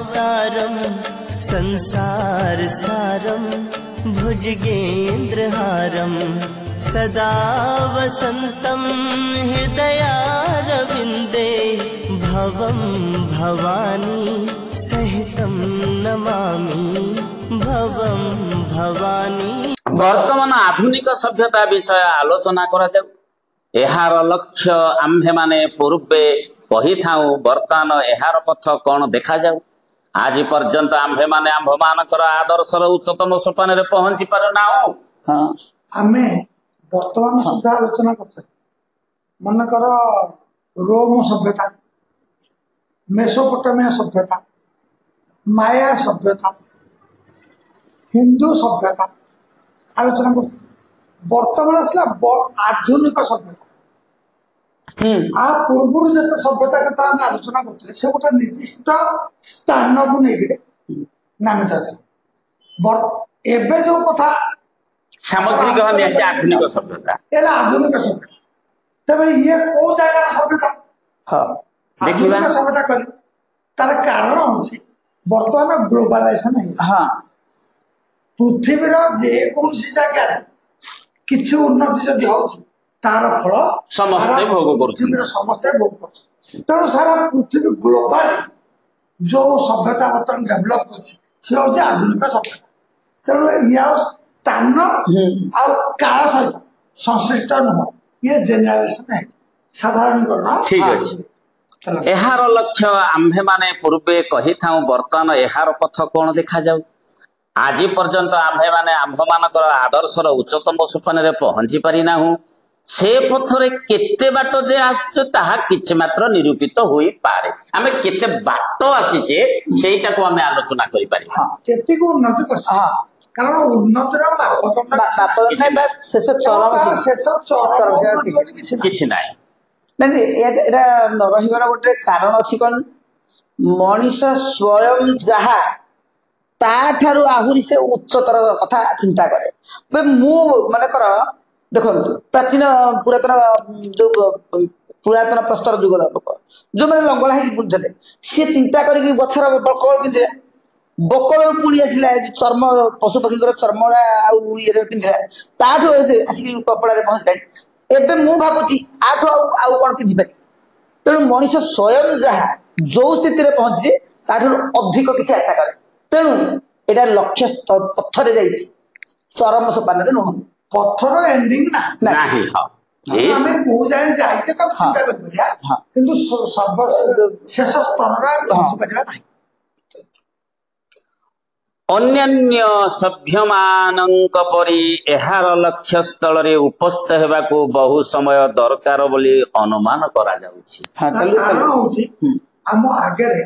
रामावतारम संसार सारम भुजगेन्द्रहारम सदा वसंतम हृदयारविंदे भवम भवानी सहितम नमामि भवम भवानी। वर्तमान आधुनिक सभ्यता विषय आलोचना करा जाऊ। एहार लक्ष्य आम्भे माने पूर्वे कही थाऊ, वर्तमान एहार पथ कौन देखा जाऊ। आज पर्यंत आम्भे माने आम्भ मानकर आदर्शर उच्चतम सोपान रे पहुंची पारना हो। हाँ आमे वर्तमान सुधा आलोचना करछे। मन कर रोम सभ्यता, मेसोपोटामिया सभ्यता, माया सभ्यता, हिंदू सभ्यता आलोचना करछे। वर्तमान असला आधुनिक सभ्यता। आ पूर्व जते सभ्यता कथा हम आलोचना करते से गोटे निर्दिष्ट स्थान को नहीं नामित एबे जो कथा सामग्रिक आधुनिक सभ्यता एला आधुनिक सभ्यता। तबे ये को जगह सभ्यता हां देखिबा सभ्यता कर तार कारण होछि वर्तमान ग्लोबलाइजेशन है। हां पृथ्वी रो जे कोन सी जगह किछु उन्नति जदि होछि तार फल समस्त भोग पृथ्वी समस्त भोग कर। तेणु सारा पृथ्वी ग्लोबल जो सभ्यता बर्तमान डेभलप कर आधुनिक सभ्यता। तेणु या स्थान काल सहित संश्लिष्ट नुह ये जेनेरेशन है साधारणीकरण ठीक अच्छे। एहार लक्ष्य आम्भे माने पूर्वे कही थाऊ, वर्तमान एहार पथ कौन देखा जाऊ। आज पर्यंत आम्भे माने आम्भ मानकर आदर्शर उच्चतम सोपान रे पहुंची पारि नाहु। से पथरे केते बाट जे आसछु ताहा किछ मात्र निरूपित होई पारे। आमे केते बाट आसीचे सेटा को आमे आलोचना करि पारि। हां केते को उन्नति कर। हां कारण उन्नतिर बापतन नै बा शेष चरम किछ नाही। नहीं एटा न रहिबार गोटे कारण अछि कोन मनीष स्वयं जहा ता ठारू आहुरी से उच्चतर कथा चिंता करे। मु माने कर देखो प्राचीन पुरातन जो पुरातन प्रस्तर जुग लोक जो मैंने लंगड़ा है बुझे सी चिंता करके गछर बकल पिंधे बकल पुणी आसला चर्म पशु पक्षी चर्मड़ा आए पिंधे ताठू आसिक कपड़ा पहुंचला। एबे मु भाबुची आठू आउ कौन पिंधि पारि। तेणु मनीष स्वयं जहा जो स्थिति में पहुंची ताठू अधिक किसी आशा करे। तेणु एटा लक्ष्य पथर जाइए चरम सोपान नुह पथर एंडिंग ना नाही। हां हमें को जाय जाइछे तो चिंता कर परिया किंतु सर्व शेष स्तर रा पहुंच परिया नाही। अन्यान्य सभ्यमानंक परि एहार लक्ष्य स्थल रे उपस्थित हेबाको बहु समय दरकार बोली अनुमान करा जाउछि। हां कारण होछि हम आगे रे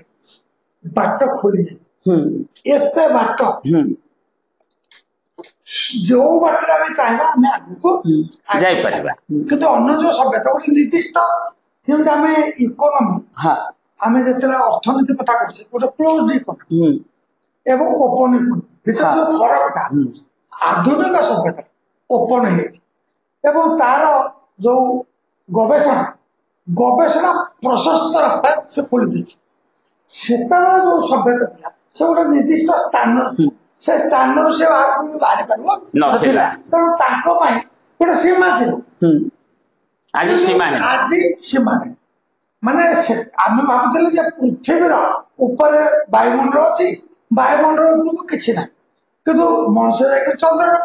बाट खोली एते बाट जो बाटरे आमे चाहबा आमे आगु जाई परिबा। किंतु अन्य जो सभ्यता गोटे निर्दिष्ट जेमति आमे इकोनॉमी हां आमे जेतला अर्थनीति कथा करछे गोटे क्लोज्ड इकोनॉमी एवं ओपन इकोनॉमी भीतर जो फरक था आधुनिक सभ्यता ओपन है एवं तार जो गवेषणा प्रशस्त रास्ता से खोली दी सेता जो सभ्यता था से गोटे निर्दिष्ट स्थान से स्थान से बाहर पारिबो नथिला। तेणु तांको पई गोटे सीमा थियो। आज सीमा है माने आमे भाबुतले जे पृथ्वी रो ऊपर वायुमंडल अछि वायुमंडल उपरको किछि ना किंतु मनुष्य जाके चंद्र रे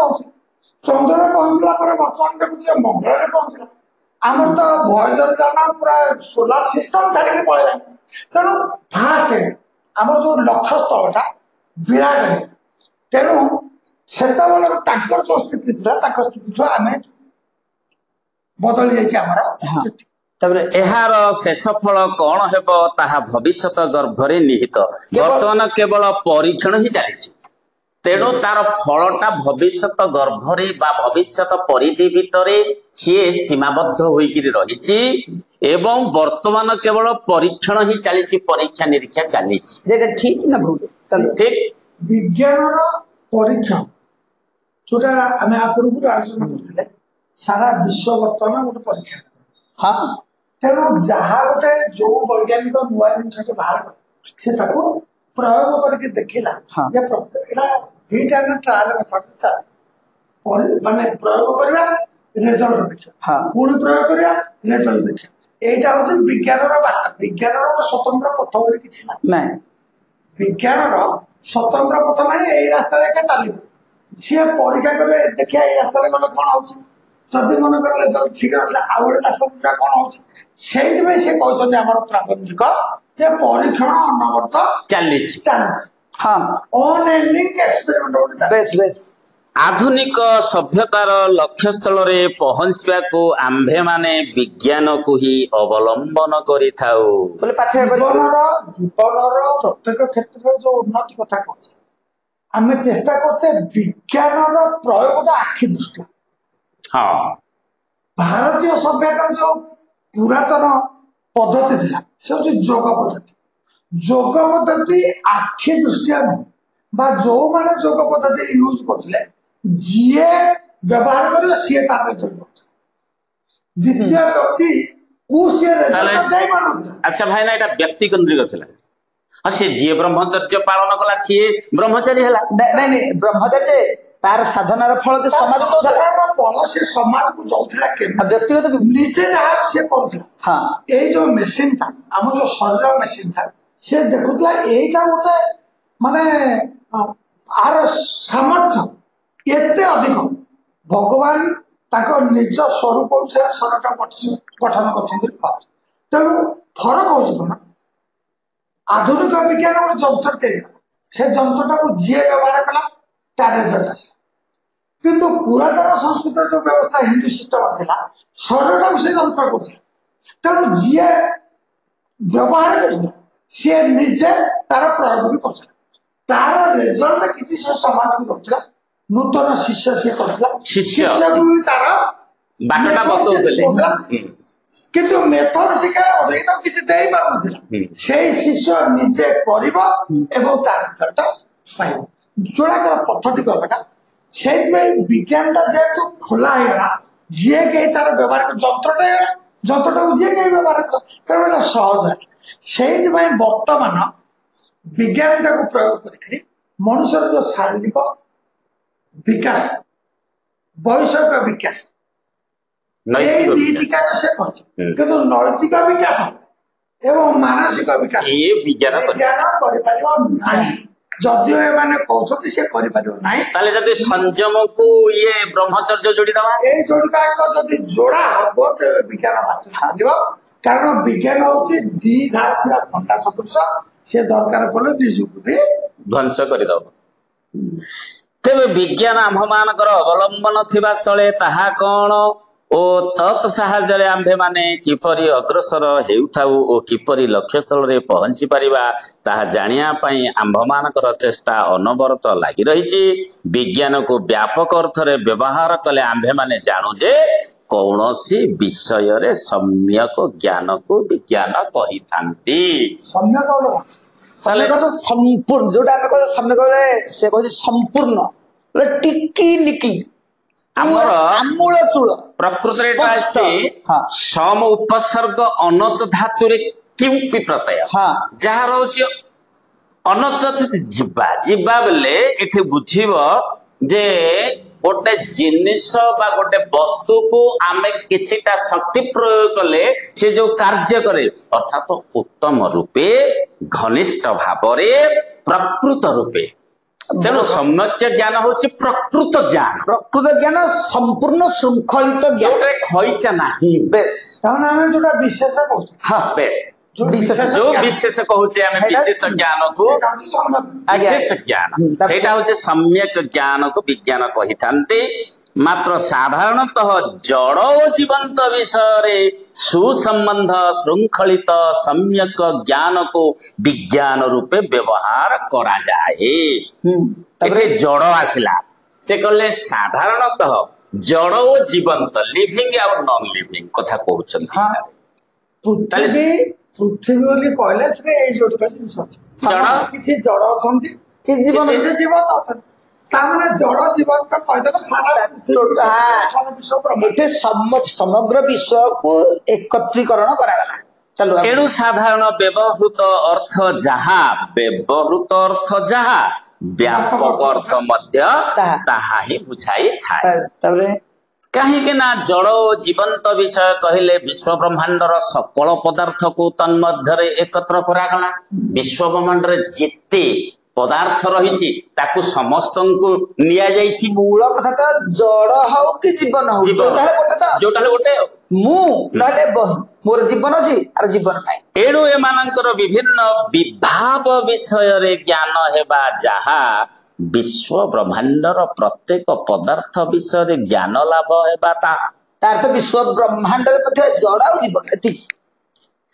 पहुंचला पर वर्तमान देखु मंगल रे पहुंचला आमर तो भयजर जाना पूरा सोलार सिस्टम छाड़ी के पळेला। तेणु फास्ट आमर जो लक्ष्य स्थलटा विराट है। तेणु सेता वाला ताकर जो स्थिति था ताकर स्थिति तो आमे बदल जाय छै हमरा। तबरे एहार शेष फल कौन हेबो ताहा भविष्यत गर्भरे निहित। वर्तमान केवल परीक्षण ही चली। तेणु तार फलटा भविष्यत गर्भरे बा भविष्यत परिधि भितरे सी सीमाबद्ध होइकिरि रहिछि एवं वर्तमान केवल परीक्षण ही चली। परीक्षा निरीक्षा चली ठीक ना भूल चलो ठीक विज्ञान परीक्षण जोटा आमे पूर्व आलोचना करथिले सारा विश्व वर्तमान गोटे परीक्षा। हाँ तेणु जहाँ गोटे जो वैज्ञानिक नुआ जिन बाहर से ପ୍ରୟୋଗ କରିକି ଦେଖିଲା ହଁ। ଯେ ଏଇଟା ଦୁଇଟା ଟ୍ରାଏଲ ମେଥଡ ମାନେ ପ୍ରୟୋଗ କରିବା ରେଜଲ୍ଟ ଦେଖିବା ହଁ। ପୁଣି ପ୍ରୟୋଗ କରିବା ରେଜଲ୍ଟ ଦେଖିବା এইটা হচ্ছে বিজ্ঞানের বার্তা বিজ্ঞানের কোনো স্বতন্ত্র পথ বলে কিছু না ନାଇଁ বিজ্ঞানের স্বতন্ত্র পথ নাই এই রাস্তায় একা চালিব ସିଏ ପରୀକ୍ଷା କରିବେ ଦେଖିବା ଏଇ ରାସ୍ତାରେ ଗଲେ କଣ ହଉଛି ଯଦି ମନେ କଲେ ରେଜଲ୍ଟ ଠିକ ଆସିଲା ଆଉ ଗୋଟେ ରାସ୍ତା କଣ ହଉଛି ସେଇଥିପାଇଁ ସେ କହୁଛନ୍ତି ଆମର ପ୍ରାବନ୍ଧିକ ଯେ ପରୀକ୍ଷଣ ଅନବରତ ଚାଲିଛି। ଚାଲିଛି ହଁ ଅନଏଣ୍ଡିଂ ଏକ୍ସପେରିମେଣ୍ଟ ଗୋଟେ ଚାଲିଛି ବେଶ ବେଶ ଆଧୁନିକ ସଭ୍ୟତାର ଲକ୍ଷ୍ୟସ୍ଥଳରେ ପହଞ୍ଚିବାକୁ ଆମ୍ଭେମାନେ ବିଜ୍ଞାନକୁ ହିଁ ଅବଲମ୍ବନ କରିଥାଉ। ବୋଲେ ପାଠ୍ୟ କରି ଜୀବନର ପ୍ରତ୍ୟେକ କ୍ଷେତ୍ରରେ ଯୋଉ ଉନ୍ନତି କଥା କହୁଛେ ଆମେ ଚେଷ୍ଟା କରୁଛେ ବିଜ୍ଞାନର ପ୍ରୟୋଗଟା ଆଖି ଦୃଷ୍ଟି ହଁ ଭାରତୀୟ ସଭ୍ୟତାର ଯୋଉ ପୁରାତନ ପଦ୍ଧତି ଥିଲା ସେ ହଉଛି ଯୋଗ ପଦ୍ଧତି ଆଖି ଦୃଷ୍ଟିଆ ନୁହେଁ ବା ଯୋଉମାନେ ଯୋଗ ପଦ୍ଧତି ୟୁଜ କରୁଥିଲେ ଯିଏ ବ୍ୟବହାର କରିବ ସିଏ ତାର ରେଜଲ୍ଟ କରୁଥିଲେ ଦ୍ୱିତୀୟ ବ୍ୟକ୍ତି କୁ ସିଏ ରେଜଲ୍ଟ ଦେଇପାରୁନଥିଲା ଆଚ୍ଛା ଭାଇନା ଏଇଟା ବ୍ୟକ୍ତି କେନ୍ଦ୍ରିକ ଥିଲା। ହଁ ସିଏ ଯିଏ ବ୍ରହ୍ମଚର୍ଯ୍ୟ ପାଳନ କଲା ସିଏ ବ୍ରହ୍ମଚାରୀ ହେଲା। ନାଇଁ ନାଇଁ ବ୍ରହ୍ମଚାରୀ ତାର ସାଧନାର ଫଳ ଯେ ସମାଜ ଦଉଥିଲା ଫଳ ସେ ସମାଜକୁ ଦଉଥିଲା ଆଉ କେମିତି ବ୍ୟକ୍ତିଗତ ନିଜେ ଯାହା ସେ କରୁଥିଲା ହଁ ଏଇ ଯୋଉ ମେସିନଟା ଆମର ଯୋଉ ଶରୀର ମେସିନଟା ସେ ଦେଖୁଥିଲା ଏଇଟା ଗୋଟେ ମାନେ ଆର ସାମର୍ଥ୍ୟ ଏତେ ଅଧିକ ଭଗବାନ ତାଙ୍କ ନିଜ ସ୍ୱରୂପ ଅନୁସାରେ ଶରୀରଟା ଗଠନ କରିଛନ୍ତି ତେଣୁ ଫରକ ହଉଛି କଣ ଆଧୁନିକ ବିଜ୍ଞାନ ଗୋଟେ ଯନ୍ତ୍ର ତିଆରି କଲା ସେ ଯନ୍ତ୍ରଟାକୁ ଯିଏ ବ୍ୟବହାର କଲା ତାର ରେଜଲ୍ଟ ଆସିଲା କିନ୍ତୁ ପୁରାତନ ସଂସ୍କୃତିର ଯୋଉ ବ୍ୟବସ୍ଥା ହିନ୍ଦୁ ସିଷ୍ଟମ ଥିଲା ଶରୀରଟାକୁ ସେ ଯନ୍ତ୍ର କରୁଥିଲା ତେଣୁ ଯିଏ ବ୍ୟବହାର କରୁଥିଲା ସିଏ ନିଜେ ତାର ପ୍ରୟୋଗ ବି କରୁଥିଲା ତାର ରେଜଲ୍ଟ କିଛି ସେ ସମାଜକୁ ଦଉଥିଲା ନୂତନ ଶିଷ୍ୟ ସିଏ କରୁଥିଲା ଶିଷ୍ୟକୁ ବି ତାର ବାଟଟା ବତଉଥିଲେ କିନ୍ତୁ ମେଥଡ ଶିଖାଇବା ଅନେକ କିଛି ଦେଇପାରୁନଥିଲା ସେଇ ଶିଷ୍ୟ ନିଜେ କରିବ ଏବଂ ତାର ରେଜଲ୍ଟ ପାଇବ ଯୋଉଟା ପଦ୍ଧତି କହିବାଟା ସେଇଥିପାଇଁ ବିଜ୍ଞାନଟା ଯେହେତୁ ଖୋଲା ହେଇଗଲା ଯିଏ କେହି ତାର ବ୍ୟବହାର ଯନ୍ତ୍ରଟା ହେଇଗଲା ଯନ୍ତ୍ରଟାକୁ ଯିଏ କେହି ବ୍ୟବହାର କଲା ତେଣୁ ଏଇଟା ସହଜ ହେଲା ସେଇଥିପାଇଁ ବର୍ତ୍ତମାନ ବିଜ୍ଞାନଟାକୁ ପ୍ରୟୋଗ କରିକି ମଣିଷର ଯୋଉ ଶାରୀରିକ ବିକାଶ ବୈଷୟିକ ବିକାଶ ଏଇ ଦିଟି କାମ ସେ କରିଛି କିନ୍ତୁ ନୈତିକ ବିକାଶ ଏବଂ ମାନସିକ ବିକାଶ ବିଜ୍ଞାନ କରିପାରିବ ନାହିଁ ଯଦିଓ ଏମାନେ କହୁଛନ୍ତି ସେ କରିପାରିବ ନାହିଁ ତାହେଲେ ଯଦି ସଂଯମକୁ ଇଏ ବ୍ରହ୍ମଚର୍ଯ୍ୟ ଯୋଡ଼ିଦବା ଏଇ ଯୋଡ଼ିକା ଯଦି ଯୋଡ଼ା ହବ ତେବେ ବିଜ୍ଞାନ ବାହାରିବ କାରଣ ବିଜ୍ଞାନ ହଉଛି ଦି ଧାର ଥିବା ଖଣ୍ଡା ସଦୃଶ ସେ ଦରକାର ପଡିଲେ ନିଜକୁ ବି ଧ୍ୱଂସ କରିଦବ। ତେବେ ବିଜ୍ଞାନ ଆମ୍ଭମାନଙ୍କର ଅବଲମ୍ବନ ଥିବା ସ୍ଥଳେ ତାହା କଣ ଓ ତତ୍ ସାହାଯ୍ୟରେ ଆମ୍ଭେମାନେ କିପରି ଅଗ୍ରସର ହେଉଥାଉ ଓ କିପରି ଲକ୍ଷ୍ୟସ୍ଥଳରେ ପହଞ୍ଚି ପାରିବା ତାହା ଜାଣିବା ପାଇଁ ଆମ୍ଭମାନଙ୍କର ଚେଷ୍ଟା ଅନବରତ ଲାଗି ରହିଛି। ବିଜ୍ଞାନକୁ ବ୍ୟାପକ ଅର୍ଥରେ ବ୍ୟବହାର କଲେ ଆମ୍ଭେମାନେ ଜାଣୁ ଯେ କୌଣସି ବିଷୟରେ ସମ୍ୟକ ଜ୍ଞାନକୁ ବିଜ୍ଞାନ କହିଥାନ୍ତି। ସମ୍ୟକ ସମ୍ପୂର୍ଣ୍ଣ ଯୋଉଟା ଆମେ କହୁଛେ ସମ୍ୟକ ସେ କହୁଛି ସମ୍ପୂର୍ଣ୍ଣ ଟିକି ନିକି ଆମର ଆମୂଳ ଚୂଳ ପ୍ରକୃତରେ ଏଟା ଅଛି ସମ ଉପସର୍ଗ ଅନଚ ଧାତୁରେ କିମ୍ପି ପ୍ରତ୍ୟୟ ଯାହା ରହୁଛି ଅନଚ ଯିବା ଯିବା ବେଲେ ଏଠି ବୁଝିବ ଯେ ଗୋଟେ ଜିନିଷ ବା ଗୋଟେ ବସ୍ତୁକୁ ଆମେ କିଛିଟା ଶକ୍ତି ପ୍ରୟୋଗ କଲେ ସେ ଯୋଉ କାର୍ଯ୍ୟ କରେ ଅର୍ଥାତ ଉତ୍ତମ ରୂପେ ଘନିଷ୍ଠ ଭାବରେ ପ୍ରକୃତ ରୂପେ ତେଣୁ ସମ୍ୟକ ଜ୍ଞାନ ହଉଛି ପ୍ରକୃତ ଜ୍ଞାନ ସମ୍ପୂର୍ଣ୍ଣ ଶୃଙ୍ଖଳିତ ଜ୍ଞାନ ଖଇଚା ନାହିଁ ବେଶ କାରଣ ଆମେ ଯୋଉଟା ବିଶେଷ କହୁଛୁ ବେଶ ଯୋଉ ବିଶେଷ କହୁଛେ ଆମେ ବିଶେଷ ଜ୍ଞାନକୁ ବିଶେଷ ଜ୍ଞାନ ସେଇଟା ହଉଛି ସମ୍ୟକ ଜ୍ଞାନକୁ ବିଜ୍ଞାନ କହିଥାନ୍ତି। ମାତ୍ର ସାଧାରଣତଃ ଜଡ଼ ଓ ଜୀବନ୍ତ ବିଷୟରେ ସୁସମ୍ବନ୍ଧ ଶୃଙ୍ଖଳିତ ସମ୍ୟକ ଜ୍ଞାନକୁ ବିଜ୍ଞାନ ରୂପେ ବ୍ୟବହାର କରାଯାଏ। ଏଠି ଜଡ଼ ଆସିଲା ସେ କହିଲେ ସାଧାରଣତଃ ଜଡ଼ ଓ ଜୀବନ୍ତ ଲିଭିଂ ଆଉ ନନ୍ ଲିଭିଂ କଥା କହୁଛନ୍ତି। ପୃଥିବୀ ବୋଲି କହିଲେ ଏଇ ଯୋଡ଼ିକ ଜିନିଷ କିଛି ଜଡ଼ ଅଛନ୍ତି କିଛି ଜୀବନ ଅଛନ୍ତି ତାମାନେ ଜଡ଼ ଜୀବନ କହିଦେଲେ ଏଠି ସମଗ୍ର ବିଷୟକୁ ଏକତ୍ରୀକରଣ କରାଗଲା ଚାଲୁ ଏଣୁ ସାଧାରଣ ବ୍ୟବହୃତ ଅର୍ଥ ଯାହା ବ୍ୟାପକ ଅର୍ଥ ମଧ୍ୟ ତାହା ହିଁ ବୁଝାଇଥାଏ। ତାପରେ କାହିଁକି ନା ଜଳ ଓ ଜୀବନ୍ତ ବିଷୟ କହିଲେ ବିଶ୍ୱ ବ୍ରହ୍ମାଣ୍ଡର ସକଳ ପଦାର୍ଥକୁ ତନ୍ମଧ୍ୟରେ ଏକତ୍ର କରାଗଲା। ବିଶ୍ୱ ବ୍ରହ୍ମାଣ୍ଡରେ ଯେତେ ପଦାର୍ଥ ରହିଛି ତାକୁ ସମସ୍ତଙ୍କୁ ନିଆଯାଇଛି। ମୂଳ କଥା ତ ଜଳ ହଉ କି ଜୀବନ ହଉ, ଯୋଉଟା ହେଲେ ଗୋଟେ ତ, ଯୋଉଟା ହେଲେ ଗୋଟେ। ମୁଁ ନହେଲେ ମୋର ଜୀବନ ଅଛି ଆର ଜୀବନ ନାହିଁ। ଏଣୁ ଏମାନଙ୍କର ବିଭିନ୍ନ ବିଭାବ ବିଷୟରେ ଜ୍ଞାନ ହେବା ଯାହା ବିଶ୍ୱ ବ୍ରହ୍ମାଣ୍ଡର ପ୍ରତ୍ୟେକ ପଦାର୍ଥ ବିଷୟରେ ଜ୍ଞାନ ଲାଭ ହେବା ତାହା। ତାର ତ ବିଶ୍ୱ ବ୍ରହ୍ମାଣ୍ଡରେ ମଧ୍ୟ ଜଳ ଆଉ ଜୀବନ ଏତିକି।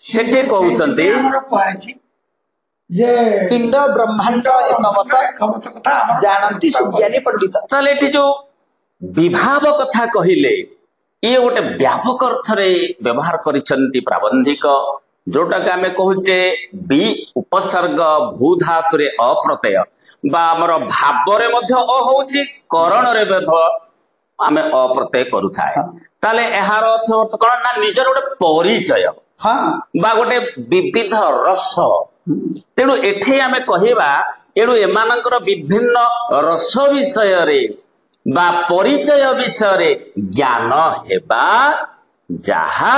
ସେଠି କହୁଛନ୍ତି ଆମର କୁହାଯାଇଛି ଯେ ପିଣ୍ଡ ବ୍ରହ୍ମାଣ୍ଡ ଏକମତ କଥା ଜାଣନ୍ତି ସୁଜ୍ଞାନୀ ପଣ୍ଡିତ। ତାହେଲେ ଏଠି ଯୋଉ ବିଭାବ କଥା କହିଲେ ଇଏ ଗୋଟେ ବ୍ୟାପକ ଅର୍ଥରେ ବ୍ୟବହାର କରିଛନ୍ତି ପ୍ରାବନ୍ଧିକ, ଯୋଉଟାକୁ ଆମେ କହୁଛେ ବି ଉପସର୍ଗ ଭୂ ଧାତୁରେ ଅପ୍ରତ୍ୟୟ ବା ଆମର ଭାବରେ ମଧ୍ୟ ଅ ହଉଛି, କରଣରେ ମଧ୍ୟ ଆମେ ଅପ୍ରତ୍ୟୟ କରୁଥାଏ। ତାହେଲେ ଏହାର ଅର୍ଥ କଣ ନା ନିଜର ଗୋଟେ ପରିଚୟ ବା ଗୋଟେ ବିବିଧ ରସ। ତେଣୁ ଏଠି ଆମେ କହିବା ଏଣୁ ଏମାନଙ୍କର ବିଭିନ୍ନ ରସ ବିଷୟରେ ବା ପରିଚୟ ବିଷୟରେ ଜ୍ଞାନ ହେବା ଯାହା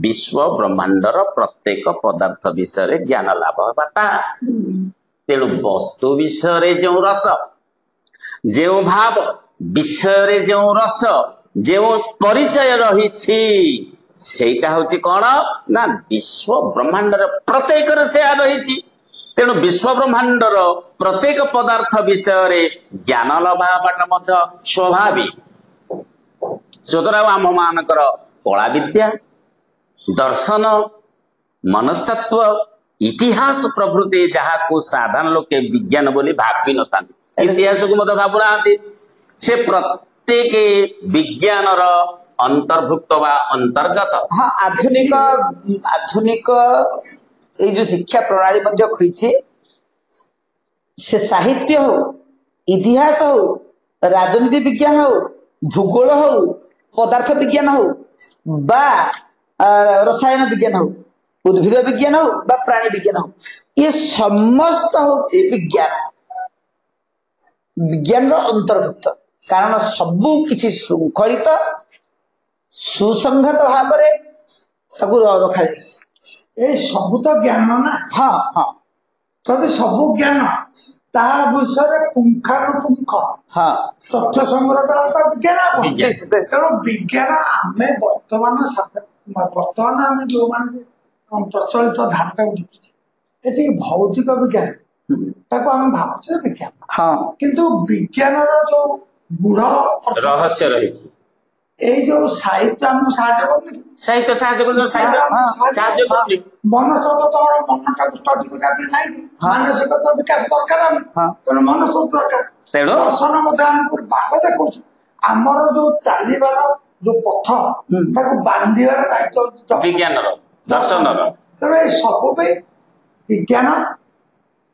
ବିଶ୍ୱ ବ୍ରହ୍ମାଣ୍ଡର ପ୍ରତ୍ୟେକ ପଦାର୍ଥ ବିଷୟରେ ଜ୍ଞାନ ଲାଭ ହେବା ତାହା। ତେଣୁ ବସ୍ତୁ ବିଷୟରେ ଯେଉଁ ରସ, ଯେଉଁ ଭାବ ବିଷୟରେ ଯେଉଁ ରସ, ଯେଉଁ ପରିଚୟ ରହିଛି ସେଇଟା ହଉଛି କଣ ନା ବିଶ୍ୱ ବ୍ରହ୍ମାଣ୍ଡର ପ୍ରତ୍ୟେକରେ ସେୟା ରହିଛି। ତେଣୁ ବିଶ୍ୱ ବ୍ରହ୍ମାଣ୍ଡର ପ୍ରତ୍ୟେକ ପଦାର୍ଥ ବିଷୟରେ ଜ୍ଞାନ ଲାଭ ହେବାଟା ମଧ୍ୟ ସ୍ୱାଭାବିକ। ସୁତରାଂ ଆମ ମାନଙ୍କର କଳା ବିଦ୍ୟା, ଦର୍ଶନ, ମନସ୍ତତ୍ଵ, ଇତିହାସ ପ୍ରଭୃତି ଯାହାକୁ ସାଧାରଣ ଲୋକେ ବିଜ୍ଞାନ ବୋଲି ଭାବି ନଥାନ୍ତି, ଇତିହାସକୁ ମଧ୍ୟ ଭାବୁନାହାନ୍ତି, ସେ ପ୍ରତ୍ୟେକ ବିଜ୍ଞାନର ଅନ୍ତର୍ଭୁକ୍ତ ବା ଅନ୍ତର୍ଗତ। ହଁ, ଆଧୁନିକ ଏଇ ଯୋଉ ଶିକ୍ଷା ପ୍ରଣାଳୀ ମଧ୍ୟ କହିଛି, ସେ ସାହିତ୍ୟ ହଉ, ଇତିହାସ ହଉ, ରାଜନୀତି ବିଜ୍ଞାନ ହଉ, ଭୂଗୋଳ ହଉ, ପଦାର୍ଥ ବିଜ୍ଞାନ ହଉ ବା ରସାୟନ ବିଜ୍ଞାନ ହଉ, ଉଦ୍ଭିଦ ବିଜ୍ଞାନ ହଉ ବା ପ୍ରାଣୀ ବିଜ୍ଞାନ ହଉ, ଇଏ ସମସ୍ତ ହଉଛି ବିଜ୍ଞାନର ଅନ୍ତର୍ଭୁକ୍ତ। କାରଣ ସବୁ କିଛି ଶୃଙ୍ଖଳିତ ସୁସଂହତ ଭାବରେ ତାକୁ ରଖାଯାଇଛି। ଏ ସବୁ ତ ଜ୍ଞାନ ନା। ହଁ ହଁ, ଯଦି ସବୁ ଜ୍ଞାନ ତା ବିଷୟରେ ପୁଙ୍ଖାନୁପୁଙ୍ଖ ତଥ୍ୟ ସଂଗ୍ରହ ବିଜ୍ଞାନ। ତେଣୁ ବିଜ୍ଞାନ ଆମେ ବର୍ତ୍ତମାନ ଆମେ ଯୋଉମାନେ ପ୍ରଚଳିତ ଧାରାଟାକୁ ଦେଖୁଛେ, ଏଠିକି ଭୌତିକ ବିଜ୍ଞାନ ତାକୁ ଆମେ ଭାବୁଛେ ବିଜ୍ଞାନ। କିନ୍ତୁ ବିଜ୍ଞାନର ଯୋଉ ଗୂଢ ରହସ୍ୟ ରହିଛି, ଏଇ ଯୋଉ ସାହିତ୍ୟ ଆମକୁ ସାହାଯ୍ୟ କରୁନି, ସାହିତ୍ୟ ସାହାଯ୍ୟ କରୁନି। ମନସ୍ତତ୍ଵ ତମର ମନଟାକୁ ଷ୍ଟଡି କରିବା ପାଇଁ ନାହିଁ କି, ମାନସିକତା ବିକାଶ ଦରକାର ଆମେ, ତେଣୁ ମନସ୍ତତ୍ଵ ଦରକାର। ତେଣୁ ଦର୍ଶନ ମଧ୍ୟ ଆମକୁ ବାଟ ଦେଖଉଛି, ଆମର ଯୋଉ ଚାଲିବାର ଯୋଉ ପଥ ତାକୁ ବାନ୍ଧିବାର ଦାୟିତ୍ୱ ବିଜ୍ଞାନର, ଦର୍ଶନର। ତେଣୁ ଏଇ ସବୁ ପାଇଁ ବିଜ୍ଞାନ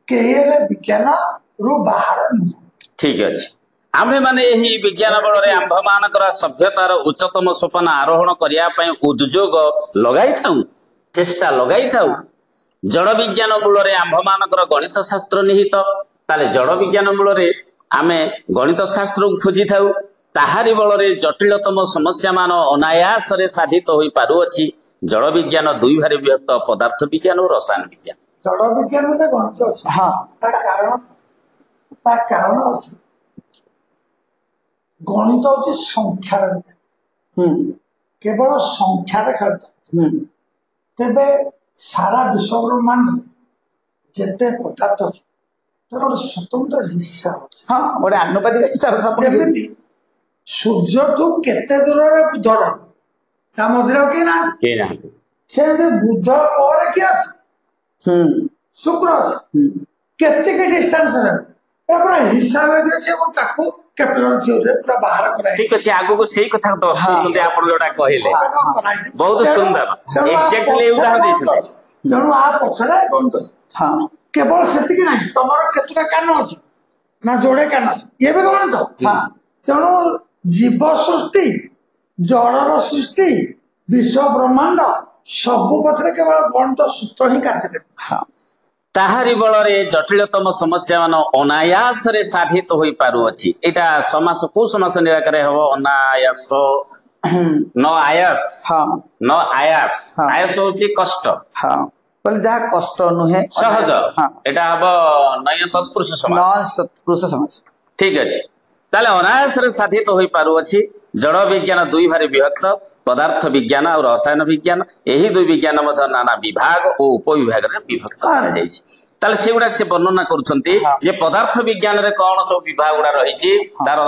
କେହି ହେଲେ ବିଜ୍ଞାନରୁ ବାହାର ନୁହେଁ। ଠିକ ଅଛି। ଆମ୍ଭେମାନେ ଏହି ବିଜ୍ଞାନ ବଳରେ ଆମ୍ଭମାନଙ୍କର ସଭ୍ୟତାର ଉଚ୍ଚତମ ସୋପାନ ଆରୋହଣ କରିବା ପାଇଁ ଉଦ୍ଯୋଗ ଲଗାଇଥାଉ, ଚେଷ୍ଟା ଲଗାଇଥାଉ। ଜଡ଼ ବିଜ୍ଞାନ ମୂଳରେ ଆମ୍ଭମାନଙ୍କର ଗଣିତ ଶାସ୍ତ୍ର ନିହିତ। ତାହେଲେ ଜଡ଼ ବିଜ୍ଞାନ ମୂଳରେ ଆମେ ଗଣିତ ଶାସ୍ତ୍ରକୁ ଖୋଜିଥାଉ, ତାହାରି ବଳରେ ଜଟିଳତମ ସମସ୍ୟା ମାନ ଅନାୟାସରେ ସାଧିତ ହୋଇପାରୁଅଛି। ଜଡ଼ ବିଜ୍ଞାନ ଦୁଇ ଭାରେ ବିଭକ୍ତ, ପଦାର୍ଥ ବିଜ୍ଞାନ ଓ ରସାୟନ ବିଜ୍ଞାନ। ଜଡ଼ ବିଜ୍ଞାନରେ ଗଣିତ ଅଛି, ତା କାରଣ ଅଛି। ଗଣିତ ହଉଛି ସଂଖ୍ୟାର ବିଜ୍ଞାନ, କେବଳ ସଂଖ୍ୟାରେ ଖେଳିଥାଏ। ତେବେ ସାରା ବିଶ୍ୱ ବ୍ରହ୍ମାଣ୍ଡ ଯେତେ ପଦାର୍ଥ ଅଛି ତାର ଗୋଟେ ସ୍ୱତନ୍ତ୍ର ହିସାବ ଅଛି। ଗୋଟେ ଆନୁପାତିକ ହିସାବ। ଯେମିତି ସୂର୍ଯ୍ୟଠୁ କେତେ ଦୂରରେ ବୁଧ ରହେ, ତା ମଝିରେ ଆଉ କେହି ନାହାନ୍ତି। ସେମିତି ବୁଧ ପରେ କିଏ ଅଛି? ଶୁକ୍ର ଅଛି। କେତିକି ଡିଷ୍ଟାନ୍ସରେ ପୁରା ହିସାବ ତାକୁ କେପ୍ଲର ଥିଓରିରେ ପୁରା ବାହାର କରାଯାଇଛି। ଠିକ ଅଛି, ଆଗକୁ ସେଇ କଥା ଦର୍ଶାଉଛନ୍ତି ଆପଣ ଯୋଉଟା କହିଲେ, ବହୁତ ସୁନ୍ଦର। ତେଣୁ ଆ ପଛରେ ଗଣିତ। କେବଳ ସେତିକି ନାହିଁ, ତମର କେତେଟା କାନ ଅଛି ନା ଯୋଡେ କାନ ଅଛି, ଇଏ ବି ଗଣିତ। ତେଣୁ ଜୀବ ସୃଷ୍ଟି, ଜଳର ସୃଷ୍ଟି, ବିଶ୍ୱ ବ୍ରହ୍ମାଣ୍ଡ ସବୁ ପଛରେ କେବଳ ଗଣିତ ସୂତ୍ର ହିଁ କାର୍ଯ୍ୟ କରେ। ହଁ ତାହାରି ବଳରେ ଜଟିଳତମ ସମସ୍ୟା ମାନ ଅନାୟାସରେ ସାଧିତ ହୋଇପାରୁଅଛି। ଏଇଟା ସମାସ କୋଉ ସମାସ ନିରାକରେ ହବ? ଅନାୟାସ ନ ଆୟାସ ହଁ ନ ଆୟାସ ହଁ। ଆୟାସ ହଉଛି କଷ୍ଟ ହଁ ବୋଲେ ଯାହା କଷ୍ଟ ନୁହେଁ ସହଜ। ହଁ ଏଟା ହବ ନୟ ତତ୍ପୁରୁଷ ସମାସ। ପୁରୁଷ ସମାଜ। ଠିକ ଅଛି। ତାହେଲେ ଅନାୟାସରେ ସାଧିତ ହୋଇପାରୁଅଛି। ଜଡ଼ ବିଜ୍ଞାନ ଦୁଇ ଭାରେ ବିଭକ୍ତ, ପଦାର୍ଥ ବିଜ୍ଞାନ ଆଉ ରସାୟନ ବିଜ୍ଞାନ। ଏହି ଦୁଇ ବିଜ୍ଞାନ ମଧ୍ୟ ନାନା ବିଭାଗ ଓ ଉପବିଭାଗରେ ବିଭକ୍ତ କରାଯାଇଛି। ତାହେଲେ ସେଗୁଡାକ ସେ ବର୍ଣ୍ଣନା କରୁଛନ୍ତି ହଁ। ଯେ ପଦାର୍ଥ ବିଜ୍ଞାନରେ କଣ ସବୁ ବିଭାଗ ଗୁଡା ରହିଛି, ତାର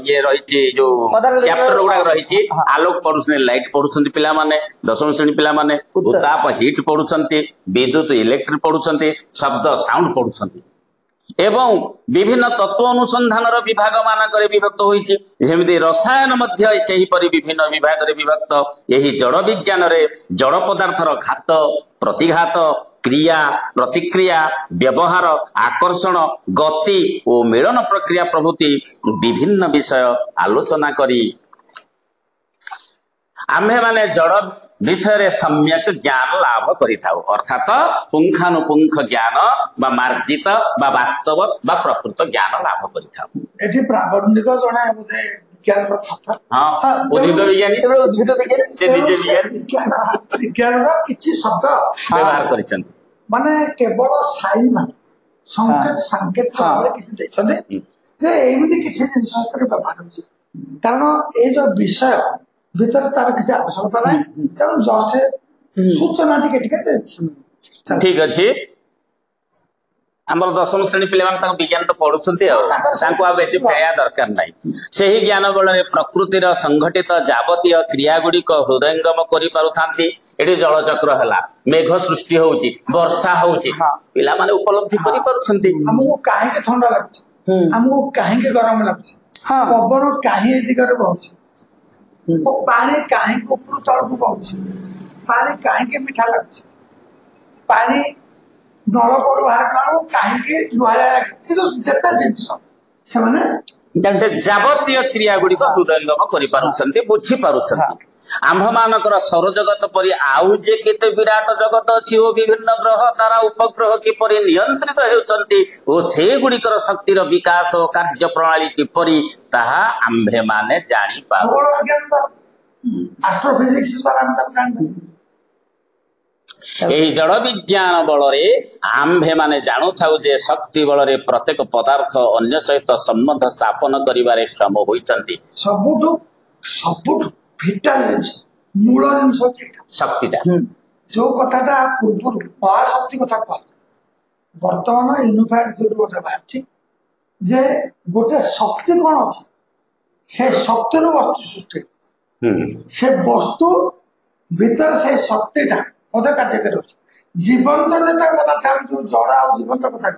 ଇଏ ରହିଛି ଯୋଉ ପଦାର୍ଥ ବିଜ୍ଞାନ ଚାପ୍ଟର ଗୁଡାକ ରହିଛି। ହଁ। ଆଲୋକ ପଢୁଛନ୍ତି, ଲାଇଟ ପଢୁଛନ୍ତି ପିଲାମାନେ, ଦଶମ ଶ୍ରେଣୀ ପିଲାମାନେ। ଉତ୍ତାପ। ଉତ୍ତାପ ହିଟ୍ ପଢୁଛନ୍ତି, ବିଦ୍ୟୁତ ଇଲେକ୍ଟ୍ରିକ ପଢୁଛନ୍ତି, ଶବ୍ଦ ସାଉଣ୍ଡ ପଢୁଛନ୍ତି। ଏବଂ ବିଭିନ୍ନ ତତ୍ଵ ଅନୁସନ୍ଧାନର ବିଭାଗ ମାନଙ୍କରେ ବିଭକ୍ତ ହୋଇଛି। ଯେମିତି ରସାୟନ ମଧ୍ୟ ସେହିପରି ବିଭିନ୍ନ ବିଭାଗରେ ବିଭକ୍ତ। ଏହି ଜଡ଼ ବିଜ୍ଞାନରେ ଜଡ଼ ପଦାର୍ଥର ଘାତ, ପ୍ରତିଘାତ, କ୍ରିୟା, ପ୍ରତିକ୍ରିୟା, ବ୍ୟବହାର, ଆକର୍ଷଣ, ଗତି ଓ ମିଳନ ପ୍ରକ୍ରିୟା ପ୍ରଭୃତି ବିଭିନ୍ନ ବିଷୟ ଆଲୋଚନା କରି ଆମ୍ଭେମାନେ ଜଡ଼ ବିଷୟରେ ସମ୍ୟକ ଜ୍ଞାନ ଲାଭ କରିଥାଉ। ଅର୍ଥାତ ପୁଙ୍ଖାନୁପୁଙ୍ଖ ଜ୍ଞାନ ବା ମାର୍ଜିତ ବା ବାସ୍ତବ ବା ପ୍ରକୃତ ଜ୍ଞାନ ଲାଭ କରିଥାଉ। ଏଠି ପ୍ରାବନ୍ଧିକ ଜଣେ ବୋଧେ ବିଜ୍ଞାନର ଛାତ୍ର। ହଁ ଉଦ୍ଭିଦ ବିଜ୍ଞାନୀ ସେ ଉଦ୍ଭିଦ ବିଜ୍ଞାନ ସେ ନିଜେ ବିଜ୍ଞାନୀ ବିଜ୍ଞାନର କିଛି ଶବ୍ଦ ବ୍ୟବହାର କରିଛନ୍ତି। ମାନେ କେବଳ ସାଇନ୍ ମାନେ ସାଙ୍କେତିକ ଭାବରେ କିଛି ଦେଇଛନ୍ତି ଯେ ଏମିତି କିଛି ଜିନିଷ ଭିତରେ ବ୍ୟବହାର ହଉଛି। କାରଣ ଏଇ ଯୋଉ ବିଷୟ ଭିତରେ ତାର କିଛି ଆବଶ୍ୟକତା ନାହିଁ, ତେଣୁ ଜଷ୍ଟ ସୂଚନା ଟିକେ ଟିକେ ଦେଇଛି। ଠିକ ଅଛି। ଆମର ଦଶମ ଶ୍ରେଣୀ ପିଲାମାନେ ତାଙ୍କ ବିଜ୍ଞାନ ତ ପଢୁଛନ୍ତି, ଆଉ ତାଙ୍କୁ ଆଉ ବେଶୀ ଖେଳିବା ଦରକାର ନାହିଁ। ସେହି ଜ୍ଞାନ ବଳରେ ପ୍ରକୃତିର ସଂଘଟିତ ଯାବତୀୟ କ୍ରିୟା ଗୁଡିକ ହୃଦୟଙ୍ଗମ କରିପାରୁଥାନ୍ତି। ଏଠି ଜଳଚକ୍ର ହେଲା, ମେଘ ସୃଷ୍ଟି ହଉଛି, ବର୍ଷା ହଉଛି, ପିଲାମାନେ ଉପଲବ୍ଧି କରିପାରୁଛନ୍ତି। ଆମକୁ କାହିଁକି ଥଣ୍ଡା ଲାଗୁଛି, ଆମକୁ କାହିଁକି ଗରମ ଲାଗୁଛି, ପବନ କାହିଁ ଏ ଦିଗରେ ବହୁଛି, ପାଣି କାହିଁକି ଉପରୁ ତଳକୁ ବହୁଛି, ପାଣି କାହିଁକି ମିଠା ଲାଗୁଛି, ପାଣି ନଳକୂଅରୁ ବାହାରିଲା ବେଳକୁ କାହିଁକି ଲୁହାଳିଆ ଲାଗୁଛି, ଯେତେ ଜିନିଷ ସେମାନେ ସେ ଯାବତୀୟ କ୍ରିୟା ଗୁଡିକ ହୃଦୟଙ୍ଗମ କରିପାରୁଛନ୍ତି, ବୁଝିପାରୁଛନ୍ତି। ଆମ୍ଭମାନଙ୍କର ସୌରଜଗତ ପରି ଆଉ ଯେ କେତେ ବିରାଟ ଜଗତ ଅଛି ଓ ବିଭିନ୍ନ ଗ୍ରହ ତାରା ଉପଗ୍ରହ କିପରି ନିୟନ୍ତ୍ରିତ ହେଉଛନ୍ତି ଓ ସେଗୁଡିକର ଶକ୍ତିର ବିକାଶ ଓ କାର୍ଯ୍ୟ ପ୍ରଣାଳୀ କିପରି ତାହା ଆମ୍ଭେମାନେ ଜାଣିପାରୁ। ଖଗୋଳ ବିଜ୍ଞାନ ତ ଆଷ୍ଟ୍ରୋଫିଜିକ୍ସ ଦ୍ୱାରା ଆମେ ତାକୁ ଜାଣିପାରିବୁ। ଏହି ଜଡ଼ ବିଜ୍ଞାନ ବଳରେ ଆମ୍ଭେମାନେ ଜାଣୁଥାଉ ଯେ ଶକ୍ତି ବଳରେ ପ୍ରତ୍ୟେକ ପଦାର୍ଥ ଅନ୍ୟ ସହିତ ସମ୍ବନ୍ଧ ସ୍ଥାପନ କରିବାରେ କ୍ଷମ ହୋଇଛନ୍ତି। ସବୁଠୁ ଭିଟାଲ ଜିନିଷ, ମୂଳ ଜିନିଷ ଶକ୍ତିଟା। ଯୋଉ କଥାଟା ପୂର୍ବରୁ ମହାଶକ୍ତି କଥା କୁହା, ବର୍ତ୍ତମାନ ୟୁନିଫାଏଡ ଥିଓରି ଗୋଟେ ବାହାରିଛି ଯେ ଗୋଟେ ଶକ୍ତି କଣ ଅଛି, ସେ ଶକ୍ତିରୁ ବସ୍ତୁ ସୃଷ୍ଟି, ସେ ବସ୍ତୁ ଭିତରେ ସେ ଶକ୍ତିଟା ମଧ୍ୟ କାର୍ଯ୍ୟକାରୀ ହଉଛି। ଜୀବନ୍ତ ଯେତେ କଥା ଯୋଉ ଜଡ଼ ଆଉ ଜୀବନ୍ତ କଥା,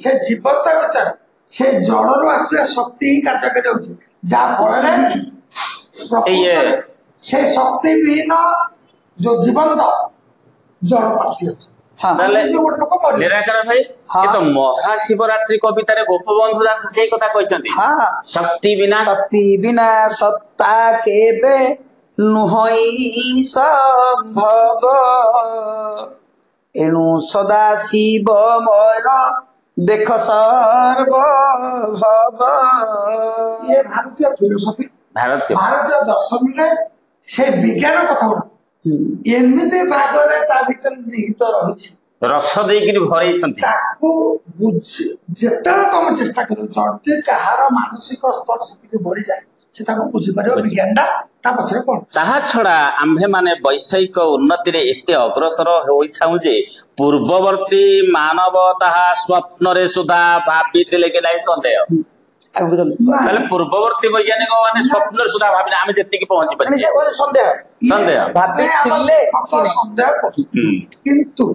ସେ ଜୀବନ୍ତ ଭିତରେ ସେ ଜଡ଼ରୁ ଆସୁଥିବା ଶକ୍ତି ହିଁ କାର୍ଯ୍ୟକାରୀ ହଉଛି, ଯାହା ଫଳରେ ସେ ଶକ୍ତି ବିହୀନ ଯୋଉ ଜୀବନ୍ତ ଜଡ଼ ପ୍ରାପ୍ତି ଅଛି। ନିରାକାର ଭାଇ, ଏ ତ ମହାଶିବରାତ୍ରି କବିତାରେ ଗୋପବନ୍ଧୁ ଦାସ ସେଇ କଥା କହିଛନ୍ତି। ଶକ୍ତି ବିନା ସତ୍ତା କେବେ ନୁହଁ ସମ୍ଭବ, ଏଣୁ ସଦା ଶିବମୟ ଦେଖ ସର୍ବଭବ। ଇଏ ଭାରତୀୟ ଫିଲୋସଫି, ଭାରତୀୟ ଦର୍ଶନରେ ସେ ବିଜ୍ଞାନ କଥା ଗୁଡା ଏମିତି ଭାବରେ ତା ଭିତରେ ନିହିତ ରହିଛି, ରସ ଦେଇକିରି ଭରେଇଛନ୍ତି। ତାକୁ ବୁଝି ଯେତେବେଳେ ତମେ ଚେଷ୍ଟା କରିବ, ଯଦି କାହାର ମାନସିକ ସ୍ତର ସେତିକି ବଢିଯାଏ, ସେ ତାକୁ ବୁଝିପାରିବ ବିଜ୍ଞାନଟା ତା ପଛରେ କଣ। ତାହା ଛଡା ଆମ୍ଭେମାନେ ବୈଷୟିକ ଉନ୍ନତିରେ ଏତେ ଅଗ୍ରସର ହୋଇଥାଉ ଯେ ପୂର୍ବବର୍ତ୍ତୀ ମାନବ ତାହା ସ୍ୱପ୍ନରେ ସୁଦ୍ଧା ଭାବିଥିଲେ କି ନାହିଁ ସନ୍ଦେହ। ତାହେଲେ ପୂର୍ବବର୍ତ୍ତୀ ବୈଜ୍ଞାନିକ ମାନେ ସ୍ୱପ୍ନରେ ସୁଦ୍ଧା ଭାବିଲେ, ଆମେ ଯେତିକି ପହଞ୍ଚି ପାରିଲେ ସନ୍ଦେହ ଭାବିଥିଲେ କିନ୍ତୁ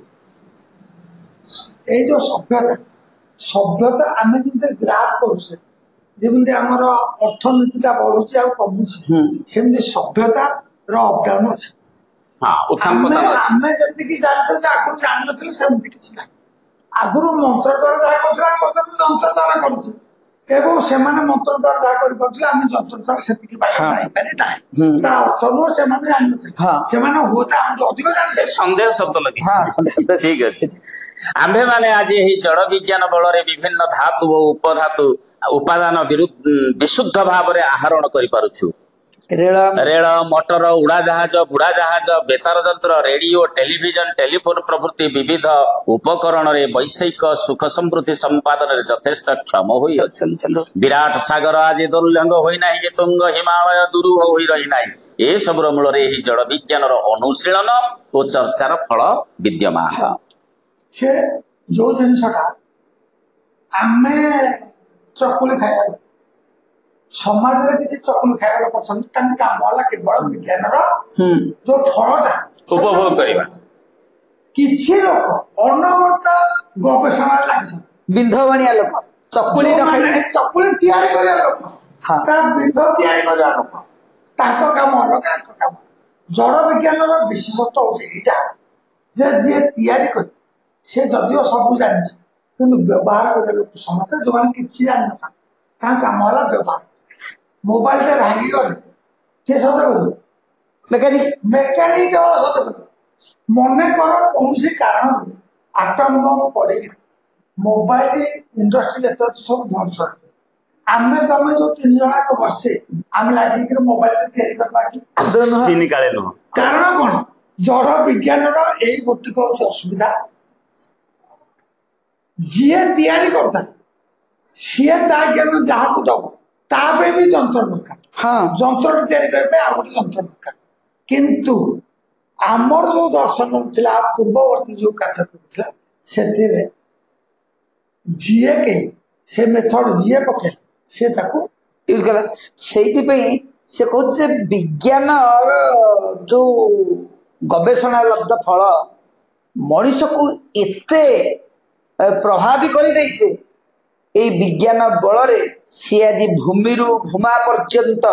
ଏଇ ଯୋଉ ସଭ୍ୟତା ଆମେ ଯେମିତି ଗ୍ରାଫ କରୁଛେ, ଯେମିତି ଆମର ଅର୍ଥନୀତିଟା ବଢୁଛି ଆଉ କମୁଛି, ସେମିତି ସଭ୍ୟତାର ଅପଡାଉନ ଅଛି। ଆମେ ଯେତିକି ଜାଣିଥିଲେ ଆଗରୁ ଜାଣିନଥିଲେ ସେମିତି କିଛି ନାହିଁ। ଆଗରୁ ମନ୍ତ୍ର ଦ୍ୱାରା ଯାହା କରୁଥିଲେ, ଆମେ ଯନ୍ତ୍ର ଦ୍ୱାରା କରୁଛୁ, ଏବଂ ସେମାନେ ମନ୍ତ୍ର ଦ୍ୱାରା ଯାହା କରିପାରୁଥିଲେ ଆମେ ଯନ୍ତ୍ର ଦ୍ୱାରା ସେତିକି ଜାଣିପାରି ନାହିଁ ତା ଅର୍ଥ ନୁହଁ ସେମାନେ ଜାଣିନଥିଲେ ସେମାନେ ହୁଏତ ଆମଠୁ ଅଧିକ ଜାଣିଥିଲେ ସନ୍ଦେହ ଶବ୍ଦ ଲାଗି ହଁ ସନ୍ଦେହ। ଠିକ ଅଛି ଆମ୍ଭେମାନେ ଆଜି ଏହି ଜଳ ବିଜ୍ଞାନ ବଳରେ ବିଭିନ୍ନ ଧାତୁ ଓ ଉପଧାତୁ ଉପାଦାନ ବିଶୁଦ୍ଧ ଭାବରେ ଆହରଣ କରିପାରୁଛୁ ରେଳ ରେଳ ମଟର ଉଡାଜାହାଜ ବୁଡାଜାହାଜ ବେତାର ଯନ୍ତ୍ର ରେଡିଓ ଟେଲିଭିଜନ ଟେଲିଫୋନ ପ୍ରଭୃତି ବିବିଧ ଉପକରଣରେ ବୈଷୟିକ ସୁଖ ସମୃଦ୍ଧି ସମ୍ପାଦନରେ ଯଥେଷ୍ଟ କ୍ଷମ ହୋଇଅଛି ବିରାଟ ସାଗର ଆଜି ଦୁର୍ଲଙ୍ଘ ହୋଇନାହିଁ ଯେ ତୁଙ୍ଗ ହିମାଳୟ ଦୁରୂହ ହୋଇ ରହିନାହିଁ ଏସବୁର ମୂଳରେ ଏହି ଜଳ ବିଜ୍ଞାନର ଅନୁଶୀଳନ ଓ ଚର୍ଚ୍ଚାର ଫଳ ବିଦ୍ୟମାନ ସେ ଯୋଉ ଜିନିଷଟା ଆମେ ଚକୁଳି ଖାଇବା ସମାଜରେ କିଛି ଚକୁଳି ଖାଇବା ଲୋକ ଅଛନ୍ତି ତାଙ୍କ କାମ ହେଲା କେବଳ ବିଜ୍ଞାନର ଯୋଉ ଫଳଟା ଉପଭୋଗ କରିବା କିଛି ଲୋକ ଅନବରତ ଗବେଷଣାରେ ଲାଗିଛନ୍ତି ବିନ୍ଧବଣିଆ ଲୋକ ଚକୁଳି ଚକୁଳି ତିଆରି କରିବା ଲୋକ ତା ବିନ୍ଧ ତିଆରି କରିବା ଲୋକ ତାଙ୍କ କାମ ଅଲଗା ତାଙ୍କ କାମ ଜଳ ବିଜ୍ଞାନର ବିଶେଷତ୍ୱ ହଉଛି ଏଇଟା ଯେ ଯିଏ ତିଆରି କରି ସେ ଯଦିଓ ସବୁ ଜାଣିଛି କିନ୍ତୁ ବ୍ୟବହାର କରିବା ଲୋକ ସମସ୍ତେ ଯୋଉମାନେ କିଛି ଜାଣିନଥାନ୍ତି ତାଙ୍କ କାମ ହେଲା ବ୍ୟବହାର ମୋବାଇଲଟା ଭାଙ୍ଗିଗଲେ କିଏ ସତ କରିବ ମେକାନିକ କେବଳ ସତ କରିବ ମନେକର କୌଣସି କାରଣରୁ ଆଟମ ବମ୍ ପଡିକି ମୋବାଇଲ ଇଣ୍ଡଷ୍ଟ୍ରି ଏତେ ସବୁ ଧ୍ୱଂସ ଆମେ ତମେ ଯୋଉ 3 ଜଣକ ବସେ ଆମେ ଲାଗିକିରି ମୋବାଇଲ ତିଆରି କରିବା କାରଣ କଣ ଜଳ ବିଜ୍ଞାନର ଏଇ ଗୋଟିକ ହଉଛି ଅସୁବିଧା ଯିଏ ତିଆରି କରିଥାଏ ସିଏ ତା ଜ୍ଞାନ ଯାହାକୁ ଦବ ତା ପାଇଁ ବି ଯନ୍ତ୍ର ଦରକାର ଯନ୍ତ୍ରଟି ତିଆରି କରିବା ପାଇଁ ଆଉ ଗୋଟେ ଯନ୍ତ୍ର ଦରକାର କିନ୍ତୁ ଆମର ଯୋଉ ଦର୍ଶନ ଥିଲା ପୂର୍ବବର୍ତ୍ତୀ ଯୋଉ କାର୍ଯ୍ୟ ଥିଲା ସେଥିରେ ଯିଏ କେହି ସେ ମେଥଡ ଯିଏ ପକେଇଲା ସେ ତାକୁ ୟୁଜ କଲା ସେଇଥିପାଇଁ ସେ କହୁଛି ଯେ ବିଜ୍ଞାନର ଯୋଉ ଗବେଷଣା ଲବ୍ଧ ଫଳ ମଣିଷକୁ ଏତେ ପ୍ରଭାବୀ କରିଦେଇছে এই ବିଜ୍ଞାନ ବଳରେ ସିଏ ଆଜି ଭୂମିରୁ ଭୂମା ପର୍ଯ୍ୟନ୍ତ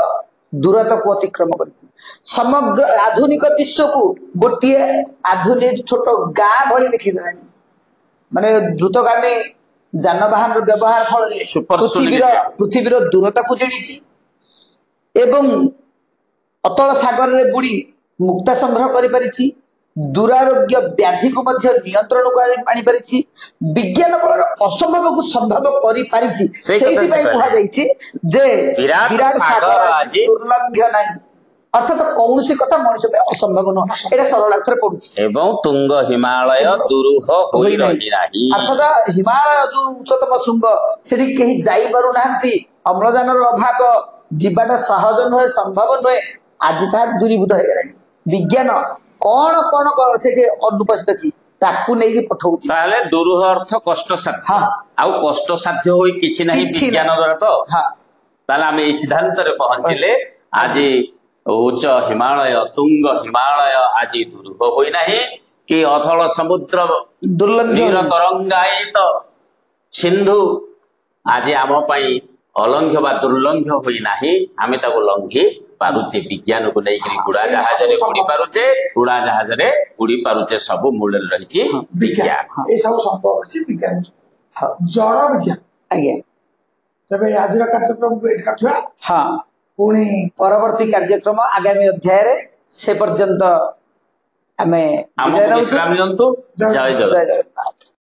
ଦୂରତାକୁ ଅତିକ୍ରମ କରିଛି ସମଗ୍ର ଆଧୁନିକ ବିଶ୍ୱକୁ ଗୋଟିଏ ଆଧୁନିକ ଛୋଟ ଗାଁ ଭଳି ଦେଖିଦେଲାଣି ମାନେ ଦ୍ରୁତଗାମୀ ଯାନବାହନର ବ୍ୟବହାର ଫଳରେ ପୃଥିବୀର ଦୂରତାକୁ ଜିଣିଛି ଏବଂ ଅତଳ ସାଗରରେ ବୁଡ଼ି ମୁକ୍ତା ସଂଗ୍ରହ କରିପାରିଛି ଦୁରାରୋଗ୍ୟ ବ୍ୟାଧିକୁ ମଧ୍ୟ ନିୟନ୍ତ୍ରଣକୁ ଆଣିପାରିଛି ବିଜ୍ଞାନ ବଳର ଅସମ୍ଭବକୁ ସମ୍ଭବ କରିପାରିଛି ସେଇଥିପାଇଁ କୁହାଯାଇଛି ଯେ ବିରାଟ ସାଗର ଦୁର୍ଲଙ୍ଘ୍ୟ ନାହିଁ ଅର୍ଥାତ କୌଣସି କଥା ମଣିଷ ପାଇଁ ଅସମ୍ଭବ ନୁହଁ ଏଇଟା ସରଳ ଅର୍ଥରେ ପଡୁଛି ଏବଂ ତୁଙ୍ଗ ହିମାଳୟ ଦୁରୂହ ହୋଇ ରହିନାହିଁ ଅର୍ଥାତ ହିମାଳୟ ଯୋଉ ଉଚ୍ଚତମ ଶୃଙ୍ଗ ସେଠି କେହି ଯାଇପାରୁନାହାନ୍ତି ଅମ୍ଳଜାନର ଅଭାବ ଯିବାଟା ସହଜ ନୁହେଁ ସମ୍ଭବ ନୁହେଁ ଆଜି ତାହା ଦୂରୀଭୂତ ହେଇଗଲାଣି ବିଜ୍ଞାନ କଣ କଣ ସେଠି ଅନୁପସ୍ଥିତ ଅଛି ତାକୁ ନେଇକି ପଠଉଛି ତାହେଲେ ଦୁରୂହ ଅର୍ଥ କଷ୍ଟସାଧ୍ୟ ଆଉ କଷ୍ଟସାଧ୍ୟ ହୋଇ କିଛି ନାହିଁ ବିଜ୍ଞାନ ଦ୍ୱାରା ତ ତାହେଲେ ଆମେ ଏଇ ସିଦ୍ଧାନ୍ତରେ ପହଞ୍ଚିଲେ ଆଜି ଉଚ୍ଚ ହିମାଳୟ ତୁଙ୍ଗ ହିମାଳୟ ଆଜି ଦୁରୂହ ହୋଇନାହିଁ କି ଅଥଳ ସମୁଦ୍ର ଦୁର୍ଲଙ୍ଘ ତରଙ୍ଗାୟିତ ସିନ୍ଧୁ ଆଜି ଆମ ପାଇଁ ଅଲଙ୍ଘ୍ୟ ବା ଦୁର୍ଲଙ୍ଘ୍ୟ ହୋଇନାହିଁ ଆମେ ତାକୁ ଲଙ୍ଘି ପାରୁଛେ ବିଜ୍ଞାନକୁ ନେଇକରି ଉଡାଜାହାଜରେ ଉଡି ପାରୁଛେ ଉଡାଜାହାଜରେ ଉଡି ପାରୁଛେ ସବୁ ମୂଳରେ ରହିଛି ବିଜ୍ଞାନ ଏ ସବୁ ସମ୍ଭବ ଅଛି ବିଜ୍ଞାନ ଜଳ ବିଜ୍ଞାନ ଆଜ୍ଞା ତେବେ ଆଜିର କାର୍ଯ୍ୟକ୍ରମକୁ ଏଠି ରଖିବା ପୁଣି ପରବର୍ତ୍ତୀ କାର୍ଯ୍ୟକ୍ରମ ଆଗାମୀ ଅଧ୍ୟାୟରେ ସେ ପର୍ଯ୍ୟନ୍ତ ଆମେ ବିଶ୍ରାମ ନିଅନ୍ତୁ ଜୟ ଜଗନ୍ନାଥ।